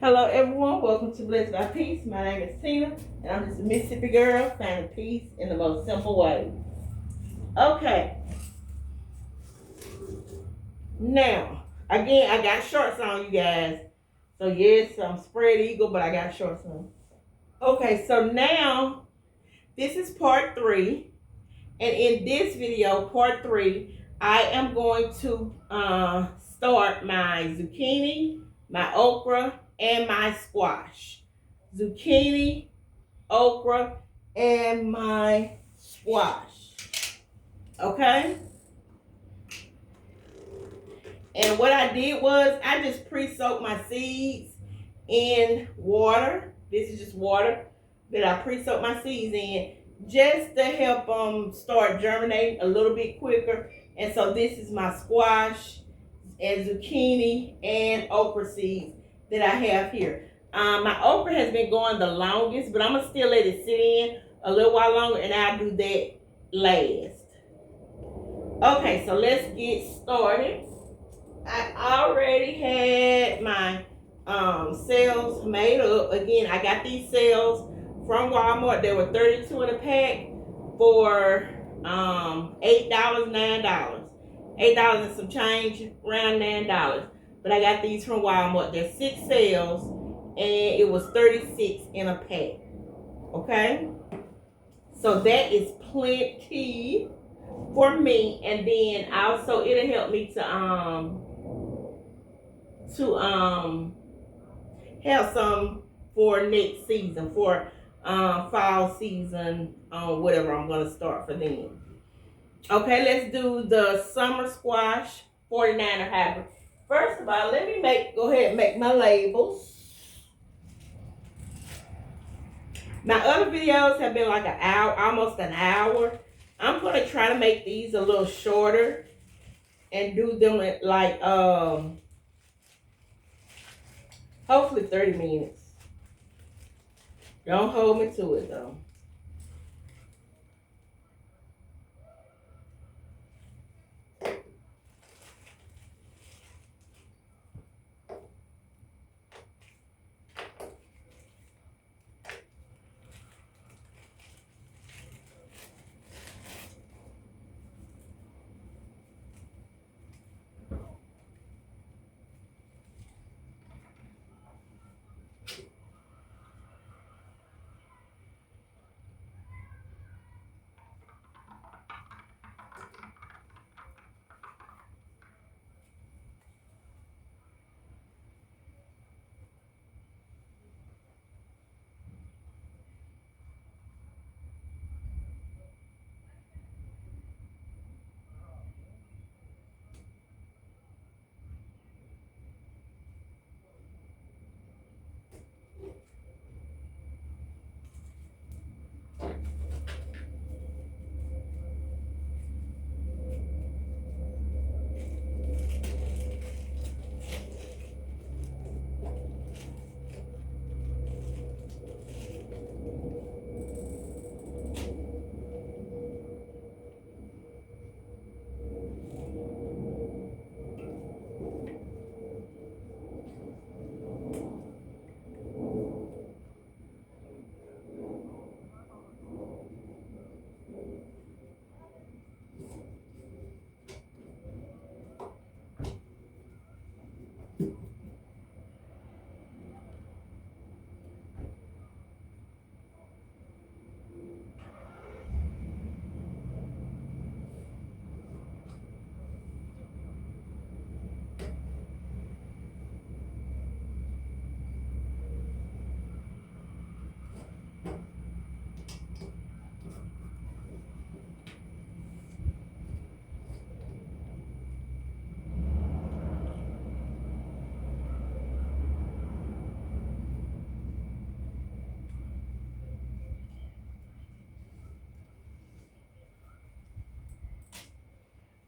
Hello everyone, welcome to Blessed by Peace. My name is Tina and I'm just a Mississippi girl finding peace in the most simple way. Okay, now again I got shorts on you guys. So yes, I'm spread eagle, but I got shorts on. Okay, so now this is part 3, and in this video, part 3, I am going to start my zucchini, my okra, and my squash. Zucchini, okra, and my squash. Okay? And what I did was I just pre-soaked my seeds in water. This is just water that I pre-soaked my seeds in just to help them start germinating a little bit quicker. And so this is my squash and zucchini and okra seeds that I have here. My okra has been going the longest, but I'm going to still let it sit in a little while longer, and I'll do that last. Okay, so let's get started. I already had my cells made up. Again, I got these cells from Walmart. They were 32 in a pack for $8, $9. $8 and some change, around $9. But I got these from Walmart. There's 6 cells, and it was 36 in a pack. Okay, so that is plenty for me, and then also it'll help me to have some for next season, for fall season, whatever I'm gonna start for them. Okay, let's do the summer squash 49er hybrid. First of all, let me go ahead and make my labels. My other videos have been like an hour, almost an hour. I'm gonna try to make these a little shorter and do them at like hopefully 30 minutes. Don't hold me to it though.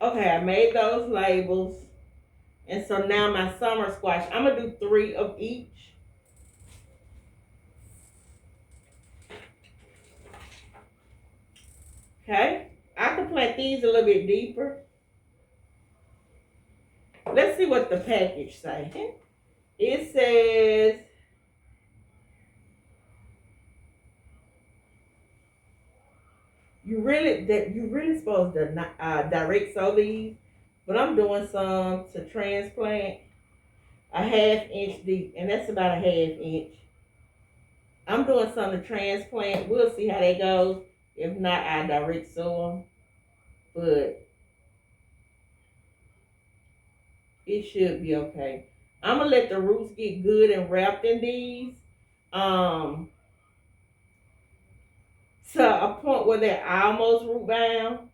Okay, I made those labels. And so now my summer squash, I'm going to do 3 of each. Okay, I can plant these a little bit deeper. Let's see what the package says. It says You really supposed to direct sow these, but I'm doing some to transplant a 1/2 inch deep, and that's about a 1/2 inch. I'm doing some to transplant. We'll see how that goes. If not, I direct sow them, but it should be okay. I'm gonna let the roots get good and wrapped in these, um, to a point where they're almost root bound,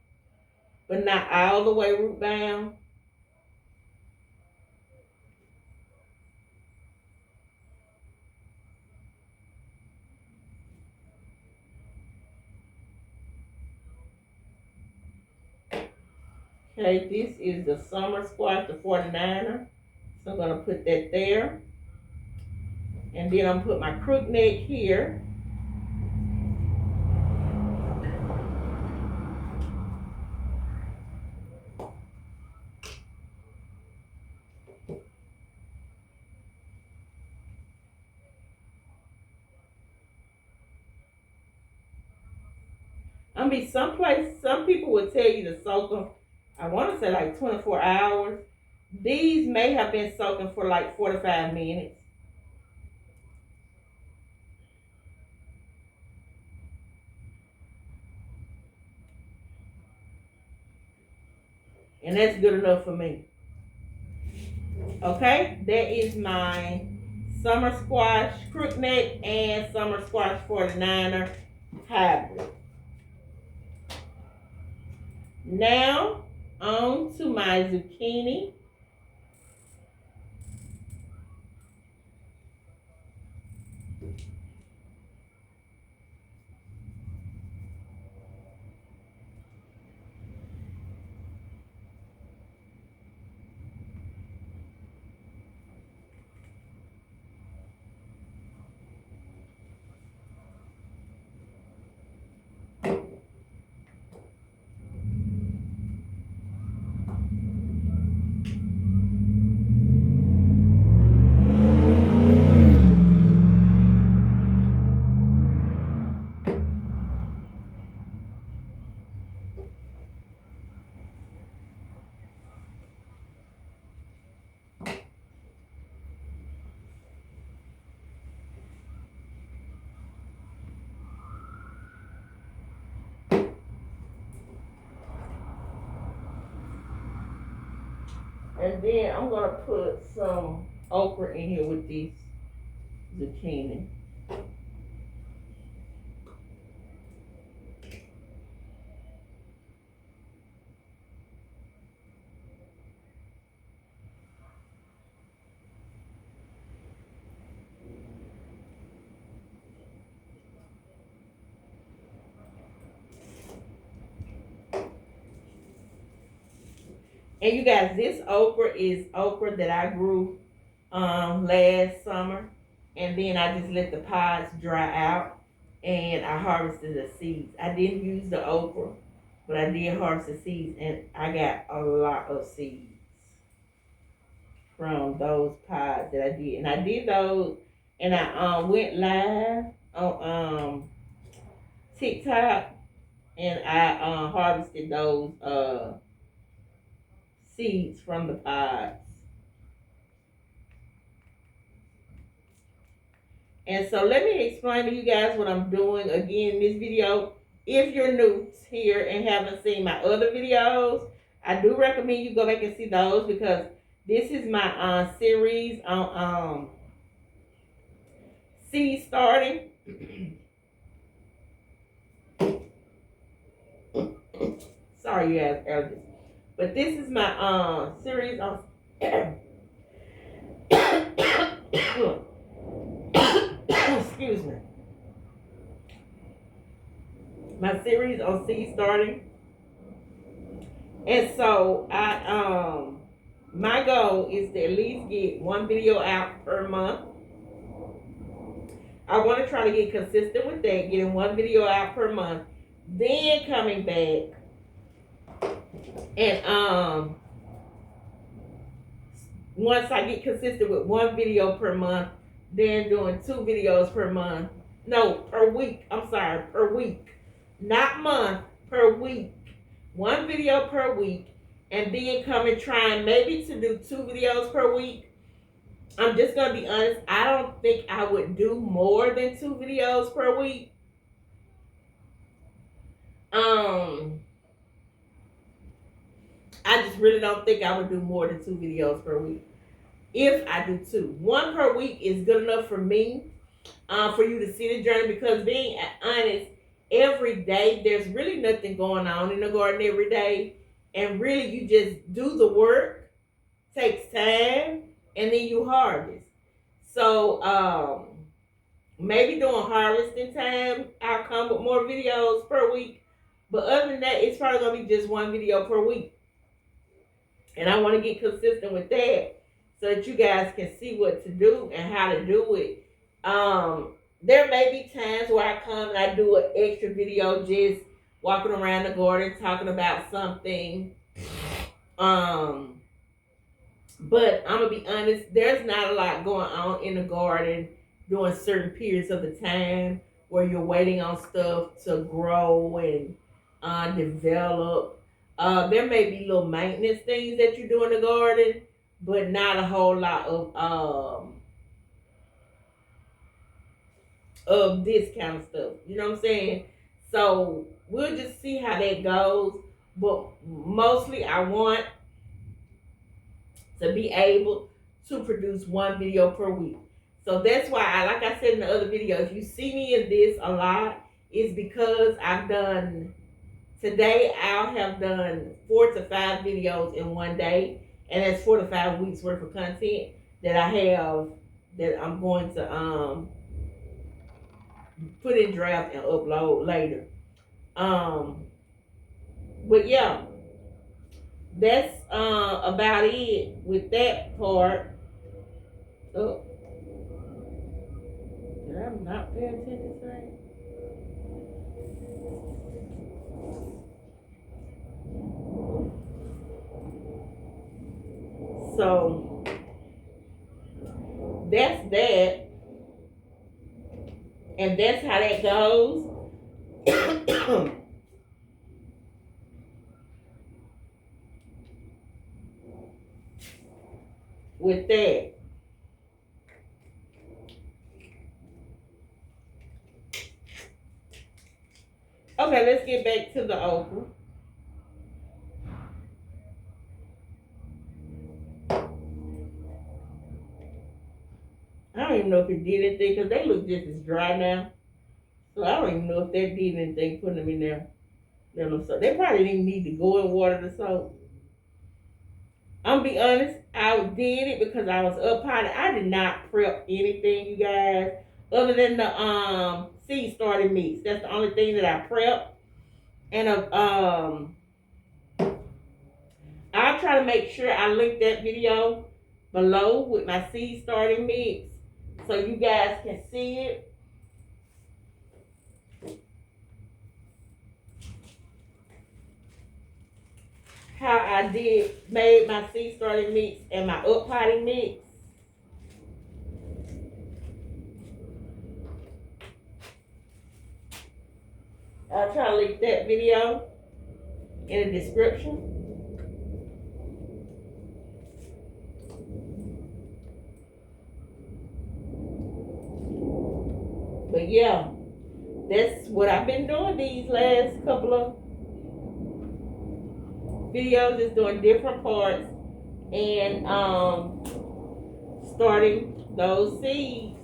but not all the way root bound. Okay, this is the summer squash, the 49er. So I'm gonna put that there. And then I'm gonna put my crook neck here. I mean, some people would tell you to soak them, I want to say like 24 hours. These may have been soaking for like 45 minutes. And that's good enough for me. Okay, that is my summer squash crook neck and summer squash 49er hybrid. Now, on to my zucchini. And then I'm going to put some okra in here with this zucchini. And you guys, this okra is okra that I grew last summer. And then I just let the pods dry out and I harvested the seeds. I didn't use the okra, but I did harvest the seeds and I got a lot of seeds from those pods that I did. And I did those and I went live on TikTok and I harvested those seeds from the pods. And so let me explain to you guys what I'm doing again in this video. If you're new here and haven't seen my other videos, I do recommend you go back and see those because this is my series on seed starting. Sorry, you guys, allergies. But this is my series on excuse me. My series on seed starting. And so my goal is to at least get one video out per month. I want to try to get consistent with that, getting one video out per month, then coming back and once I get consistent with one video per month, then doing 2 videos per month. No, per week. I'm sorry, per week. Not month, per week. One video per week. And then come and trying maybe to do 2 videos per week. I'm just going to be honest. I don't think I would do more than 2 videos per week. I just really don't think I would do more than 2 videos per week. If I do 2. 1 per week is good enough for me. For you to see the journey, because being honest, every day there's really nothing going on in the garden every day, and really you just do the work, takes time, and then you harvest. So maybe during harvesting time I'll come with more videos per week, but other than that it's probably gonna be just 1 video per week, and I want to get consistent with that so that you guys can see what to do and how to do it. There may be times where I come and I do an extra video just walking around the garden talking about something. But I'm gonna be honest, there's not a lot going on in the garden during certain periods of the time where you're waiting on stuff to grow and develop. There may be little maintenance things that you do in the garden, but not a whole lot of this kind of stuff. You know what I'm saying? So we'll just see how that goes. But mostly I want to be able to produce 1 video per week. So that's why, like I said in the other videos, you see me in this a lot. It's because today I'll have done 4 to 5 videos in one day. And that's 4 to 5 weeks worth of content that I have that I'm going to put in draft and upload later. But yeah, that's about it with that part. Oh, did I not pay attention to that? So that's that. And that's how that goes. With that. Okay, let's get back to the okra. I don't even know if it did anything because they look just as dry now. So I don't even know if that did anything putting them in there. So they probably didn't need to go and water the soap. I'm gonna be honest, I did it because I was up high. I did not prep anything, you guys, other than the seed starting mix. That's the only thing that I prepped. And I'll try to make sure I link that video below with my seed starting mix so you guys can see it. How I made my seed starting mix and my up potting mix. I'll try to link that video in the description. But yeah, that's what I've been doing these last couple of videos, is doing different parts and starting those seeds,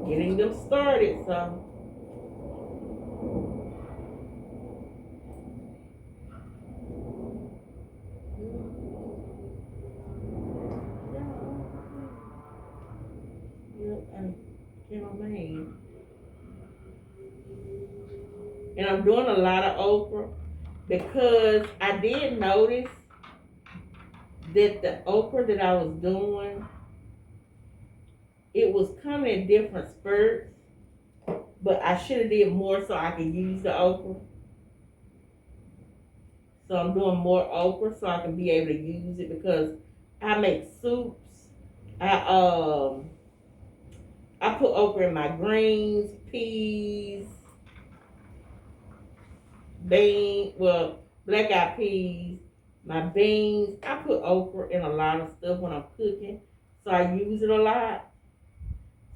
getting them started. So came on my hand. And I'm doing a lot of okra because I did notice that the okra that I was doing, it was coming in different spurts, but I should have did more so I could use the okra. So I'm doing more okra so I can be able to use it because I make soups. I put okra in my greens, peas, black eyed peas, my beans. I put okra in a lot of stuff when I'm cooking, so I use it a lot.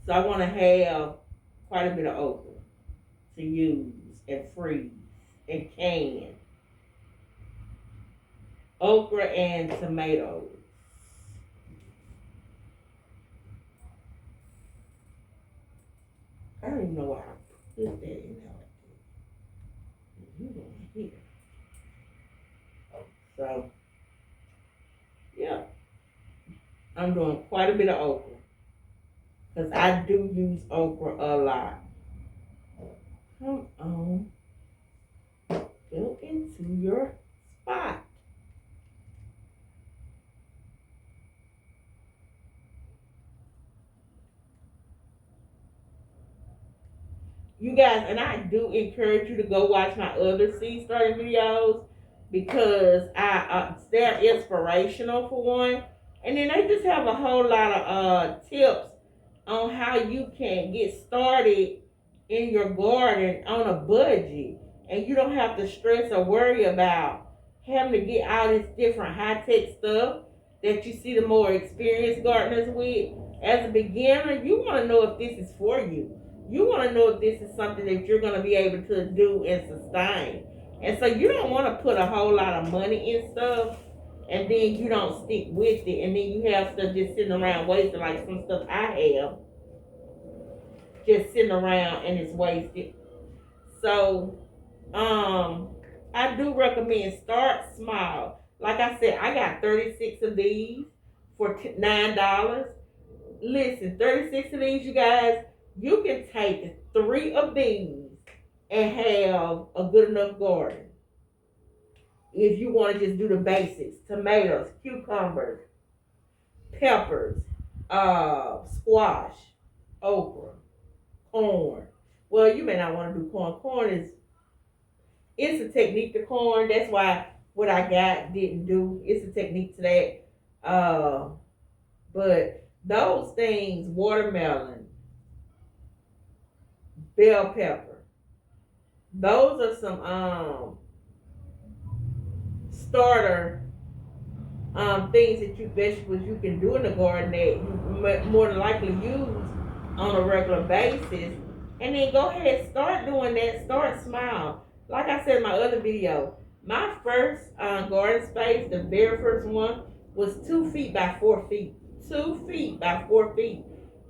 So I want to have quite a bit of okra to use and freeze and can. Okra and tomatoes. I don't even know why I put that in there like that. You going here. So, yeah. I'm doing quite a bit of okra. Because I do use okra a lot. Come on. Go into your spot. You guys, and I do encourage you to go watch my other seed starting videos because they're inspirational for one, and then they just have a whole lot of tips on how you can get started in your garden on a budget, and you don't have to stress or worry about having to get all this different high tech stuff that you see the more experienced gardeners with. As a beginner, you want to know if this is for you. You want to know if this is something that you're going to be able to do and sustain. And so you don't want to put a whole lot of money in stuff and then you don't stick with it and then you have stuff just sitting around wasted like some stuff I have just sitting around and it's wasted. So I do recommend start small. Like I said, I got 36 of these for $9. Listen, 36 of these, you guys, you can take 3 of these and have a good enough garden. If you want to just do the basics, tomatoes, cucumbers, peppers, squash, okra, corn. Well, you may not want to do corn. Corn is it's a technique to corn. That's why what I got didn't do. It's a technique to that. But those things, watermelon, bell pepper, those are some starter things that vegetables you can do in the garden that you more than likely use on a regular basis. And then go ahead, start doing that. Start small. Like I said in my other video, my first garden space, the very first one, was 2 feet by 4 feet. 2 feet by 4 feet.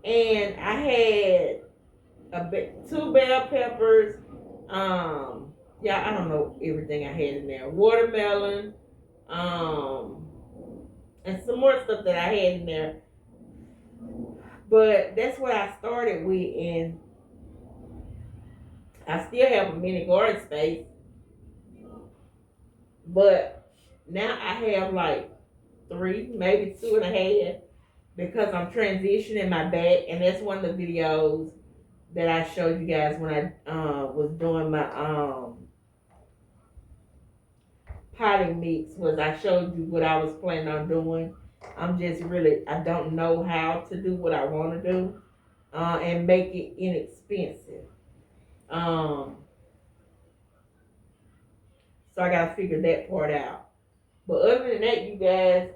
And I had 2 bell peppers. Yeah, I don't know everything I had in there. Watermelon, and some more stuff that I had in there. But that's what I started with, and I still have a mini garden space. But now I have like 3, maybe 2.5, because I'm transitioning my back, and that's one of the videos that I showed you guys when I was doing my potting mix. Was I showed you what I was planning on doing. I'm just really, I don't know how to do what I want to do and make it inexpensive. So I gotta figure that part out. But other than that, you guys,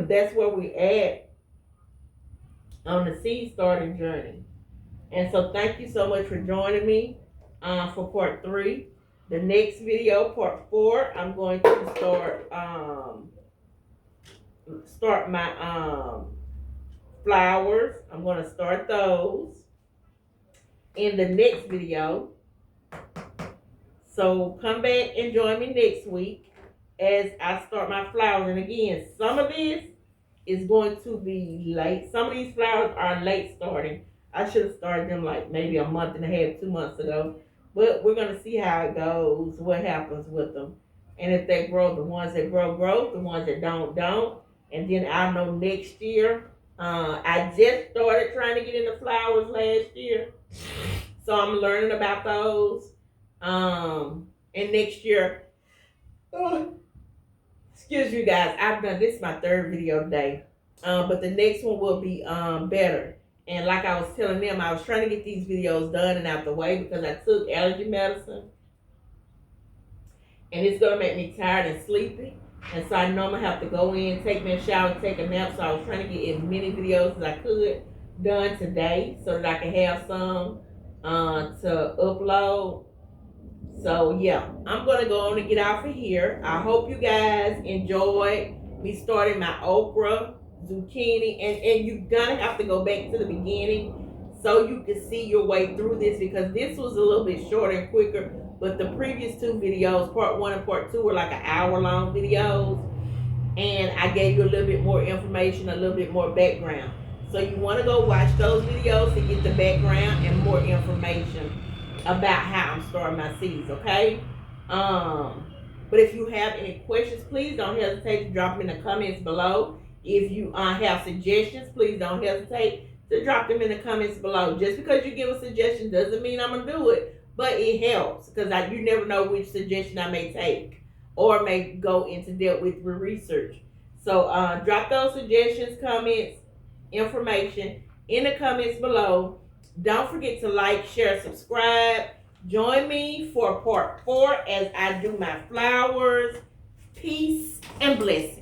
that's where we at on the seed starting journey. And so thank you so much for joining me for part 3. The next video, part 4, I'm going to start my flowers. I'm going to start those in the next video. So come back and join me next week as I start my flowers. And again, some of this is going to be late. Some of these flowers are late starting. I should have started them like maybe a month and a half, 2 months ago. But we're going to see how it goes, what happens with them. And if they grow, the ones that grow, grow. The ones that don't. And then I'll know next year. I just started trying to get into flowers last year. So I'm learning about those. And next year, excuse you guys, I've done this is my 3rd video today. But the next one will be better. And like I was telling them, I was trying to get these videos done and out the way because I took allergy medicine. And it's going to make me tired and sleepy. And so I know I'm going to have to go in, take me a shower, take a nap. So I was trying to get as many videos as I could done today so that I can have some to upload. So yeah, I'm going to go on and get off of here. I hope you guys enjoyed me starting my okra, zucchini, and you're going to have to go back to the beginning so you can see your way through this, because this was a little bit shorter and quicker, but the previous two videos, part 1 and part 2, were like an hour-long videos, and I gave you a little bit more information, a little bit more background. So you want to go watch those videos to get the background and more information about how I'm starting my seeds, okay? But if you have any questions, please don't hesitate to drop them in the comments below. If you have suggestions, please don't hesitate to drop them in the comments below. Just because you give a suggestion doesn't mean I'm going to do it, but it helps, because you never know which suggestion I may take or may go into depth with research. So drop those suggestions, comments, information in the comments below. Don't forget to like, share, subscribe. Join me for part 4 as I do my flowers. Peace and blessings.